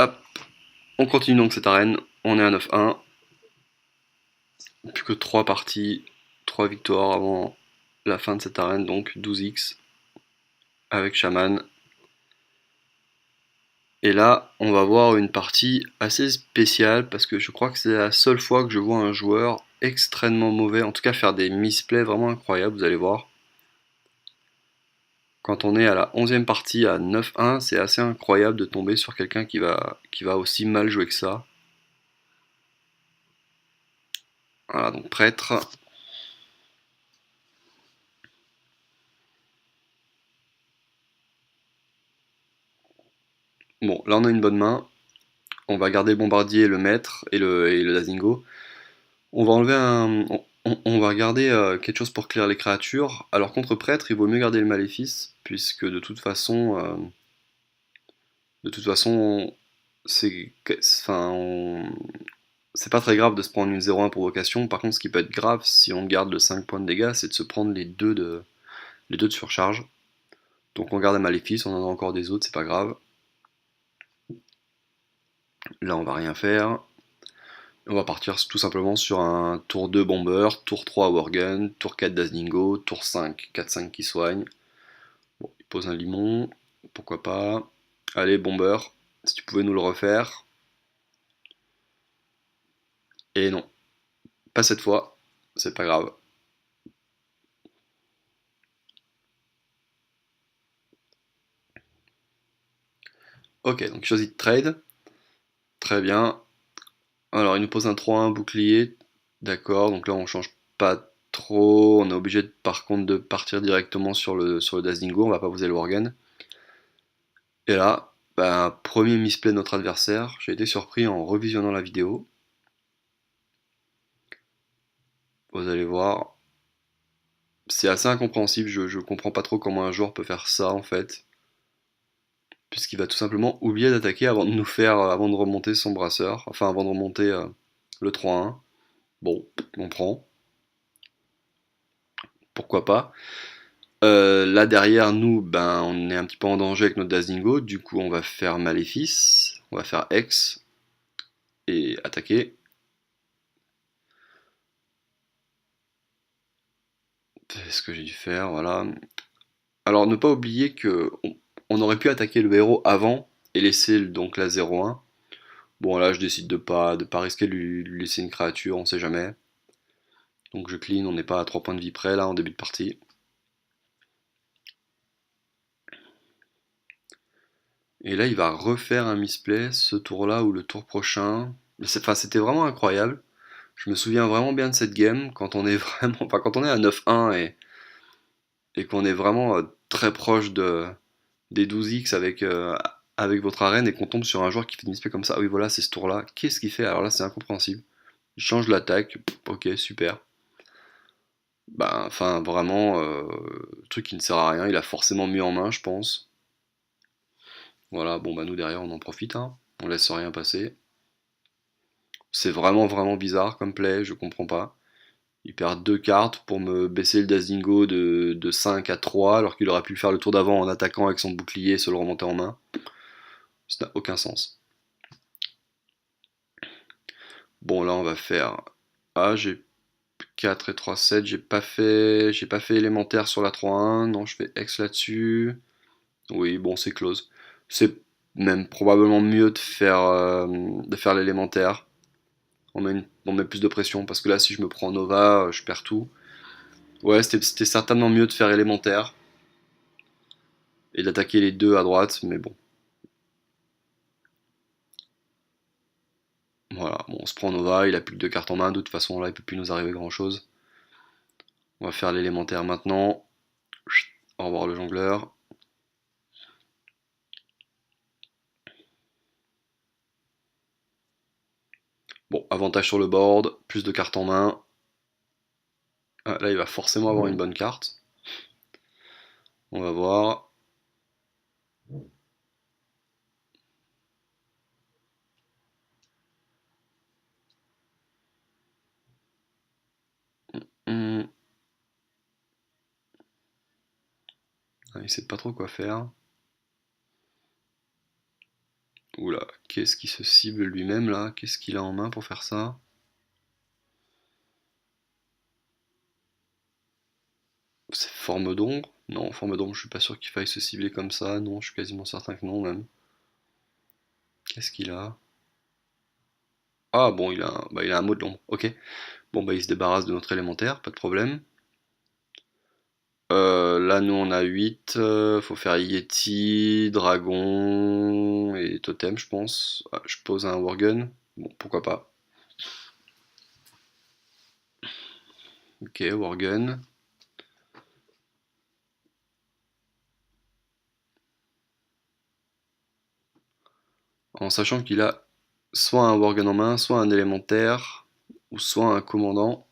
Hop, on continue donc cette arène, on est à 9-1. Plus que 3 parties, 3 victoires avant la fin de cette arène, donc 12x avec Shaman. Et là, on va voir une partie assez spéciale parce que je crois que c'est la seule fois que je vois un joueur extrêmement mauvais, en tout cas faire des misplays vraiment incroyables, vous allez voir. Quand on est à la 11e partie à 9-1, c'est assez incroyable de tomber sur quelqu'un qui va aussi mal jouer que ça. Voilà, donc prêtre. Bon, là on a une bonne main. On va garder le bombardier, le maître et le Dazingo. On va enlever un. On va garder quelque chose pour clear les créatures. Alors contre prêtre, il vaut mieux garder le maléfice, puisque de toute façon, c'est. Enfin, c'est pas très grave de se prendre une 0-1 provocation. Par contre, ce qui peut être grave si on garde le 5 points de dégâts, c'est de se prendre les deux de surcharge. Donc on garde un maléfice, on en a encore des autres, c'est pas grave. Là, on va rien faire. On va partir tout simplement sur un tour 2 bomber, tour 3 Worgen, tour 4 Dazdingo, tour 5 4-5 qui soigne. Bon, il pose un limon, pourquoi pas. Allez, bomber, si tu pouvais nous le refaire. Et non, pas cette fois, c'est pas grave. Ok, donc il choisit de trade. Très bien. Alors il nous pose un 3-1 bouclier. D'accord, donc là on change pas trop. On est obligé par contre de partir directement sur le Dazdingo, on va pas poser le Worgen. Et là, bah, premier misplay de notre adversaire, j'ai été surpris en revisionnant la vidéo. Vous allez voir, c'est assez incompréhensible, je comprends pas trop comment un joueur peut faire ça en fait. Puisqu'il va tout simplement oublier d'attaquer avant de remonter son brasseur, enfin avant de remonter le 3-1. Bon, on prend, pourquoi pas. Là derrière nous, ben, on est un petit peu en danger avec notre Dazingo, du coup on va faire Maléfice, on va faire X et attaquer. C'est ce que j'ai dû faire, voilà. Alors ne pas oublier que on aurait pu attaquer le héros avant et laisser donc la 0-1. Bon là je décide de pas risquer de lui laisser une créature, on sait jamais. Donc je clean, on n'est pas à 3 points de vie près là en début de partie. Et là il va refaire un misplay ce tour là ou le tour prochain. Enfin c'était vraiment incroyable. Je me souviens vraiment bien de cette game quand on est vraiment. Enfin quand on est à 9-1 et qu'on est vraiment très proche des 12x avec votre arène et qu'on tombe sur un joueur qui fait une misplay comme ça. Ah oui voilà c'est ce tour là. Qu'est-ce qu'il fait? Alors là c'est incompréhensible. Il change l'attaque, ok super. Bah enfin vraiment truc qui ne sert à rien, il a forcément mieux en main je pense. Voilà, bon bah nous derrière on en profite, hein. On laisse rien passer. C'est vraiment vraiment bizarre comme play, je comprends pas. Il perd deux cartes pour me baisser le Dazingo de 5 à 3 alors qu'il aurait pu faire le tour d'avant en attaquant avec son bouclier et se le remonter en main. Ça n'a aucun sens. Bon là on va faire. Ah j'ai 4 et 3 7, j'ai pas fait élémentaire sur la 3-1, non je fais X là-dessus. Oui bon c'est close. C'est même probablement mieux de faire l'élémentaire. On met plus de pression parce que là si je me prends Nova, je perds tout. Ouais c'était certainement mieux de faire élémentaire et d'attaquer les deux à droite, mais bon. Voilà, bon, on se prend Nova, il a plus que deux cartes en main, de toute façon là il peut plus nous arriver grand chose. On va faire l'élémentaire maintenant. Au revoir le jongleur. Bon, avantage sur le board, plus de cartes en main. Ah, là il va forcément avoir une bonne carte. On va voir. Hmm. Ah, il sait pas trop quoi faire. Oula, qu'est-ce qui se cible lui-même là? Qu'est-ce qu'il a en main pour faire ça? C'est forme d'ombre? Non, forme d'ombre, je suis pas sûr qu'il faille se cibler comme ça. Non, je suis quasiment certain que non même. Qu'est-ce qu'il a? Ah bon, il a un mot de l'ombre. Ok. Bon bah il se débarrasse de notre élémentaire, pas de problème. Là nous on a 8. Faut faire Yeti, Dragon et Totem je pense. Ah, je pose un Worgen. Bon, pourquoi pas. Ok, Worgen. En sachant qu'il a soit un Worgen en main, soit un élémentaire, ou soit un commandant.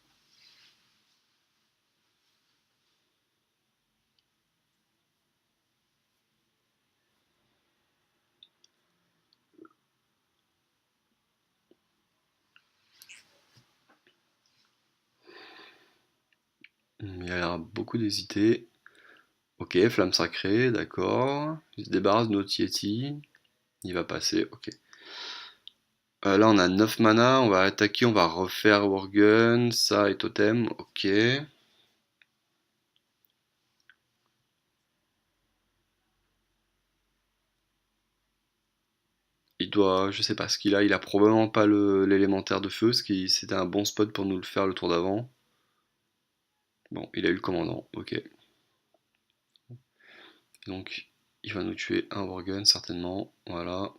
Il a l'air beaucoup d'hésiter. Ok, flamme sacrée, d'accord. Il se débarrasse de notre Yeti. Il va passer, ok. Là on a 9 mana, on va attaquer, on va refaire Worgen, ça et Totem, ok. Il doit, je sais pas ce qu'il a, il a probablement pas l'élémentaire de feu, ce qui c'était un bon spot pour nous le faire le tour d'avant. Bon, il a eu le commandant, ok. Donc il va nous tuer un Worgen certainement, voilà.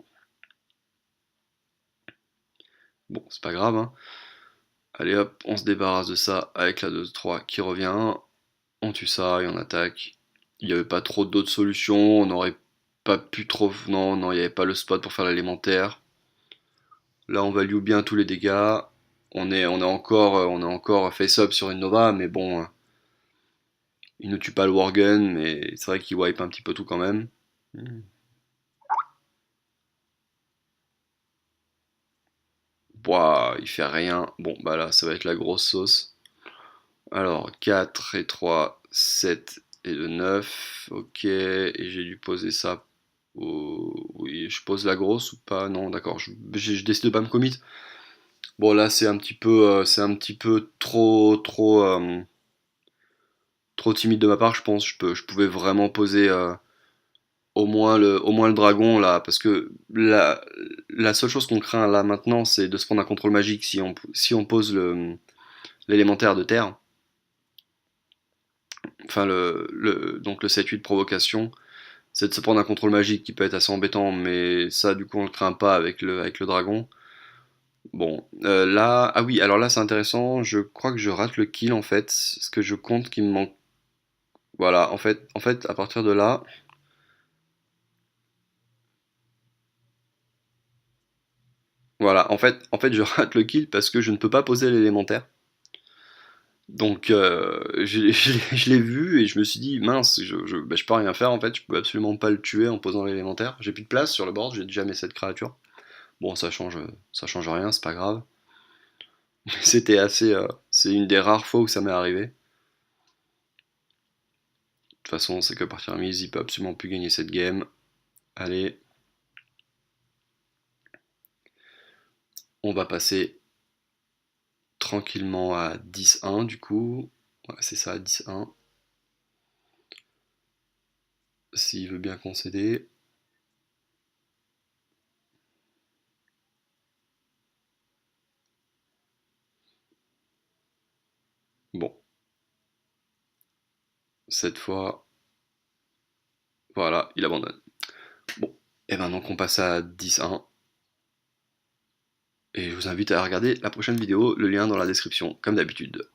Bon, c'est pas grave, hein. Allez hop, on se débarrasse de ça avec la 2-3 qui revient. On tue ça et on attaque. Il n'y avait pas trop d'autres solutions, on n'aurait pas pu trop... Non, non, il n'y avait pas le spot pour faire l'élémentaire. Là, on value bien tous les dégâts. On est encore face-up sur une Nova, mais bon, il ne tue pas le Worgen, mais c'est vrai qu'il wipe un petit peu tout quand même. Ouah, il fait rien. Bon, bah là, ça va être la grosse sauce. Alors, 4 et 3, 7 et 2, 9. Ok, et j'ai dû poser ça. Oui, je pose la grosse ou pas? Non, d'accord, je décide de pas me commit. Bon, là, c'est un petit peu trop timide de ma part, je pense. Je pouvais vraiment poser au moins le dragon, là, parce que la seule chose qu'on craint là maintenant, c'est de se prendre un contrôle magique si on pose l'élémentaire de terre. Enfin, donc le 7-8 provocation, c'est de se prendre un contrôle magique qui peut être assez embêtant, mais ça, du coup, on le craint pas avec le dragon. Bon, là, ah oui, alors là, c'est intéressant, je crois que je rate le kill, en fait, ce que je compte qu'il me manque. Voilà, en fait, à partir de là, voilà, en fait, je rate le kill parce que je ne peux pas poser l'élémentaire. Donc, je l'ai vu et je me suis dit, mince, je peux rien faire, en fait, je peux absolument pas le tuer en posant l'élémentaire. J'ai plus de place sur le board, j'ai déjà mes 7 créatures. Bon, ça change rien, c'est pas grave. C'est une des rares fois où ça m'est arrivé. De toute façon, c'est que partir mise, il peut absolument plus gagner cette game. Allez, on va passer tranquillement à 10-1 du coup. Ouais, c'est ça, 10-1. S'il veut bien concéder. Bon, cette fois, voilà, il abandonne. Bon, et ben donc on passe à 10-1. Et je vous invite à regarder la prochaine vidéo, le lien dans la description, comme d'habitude.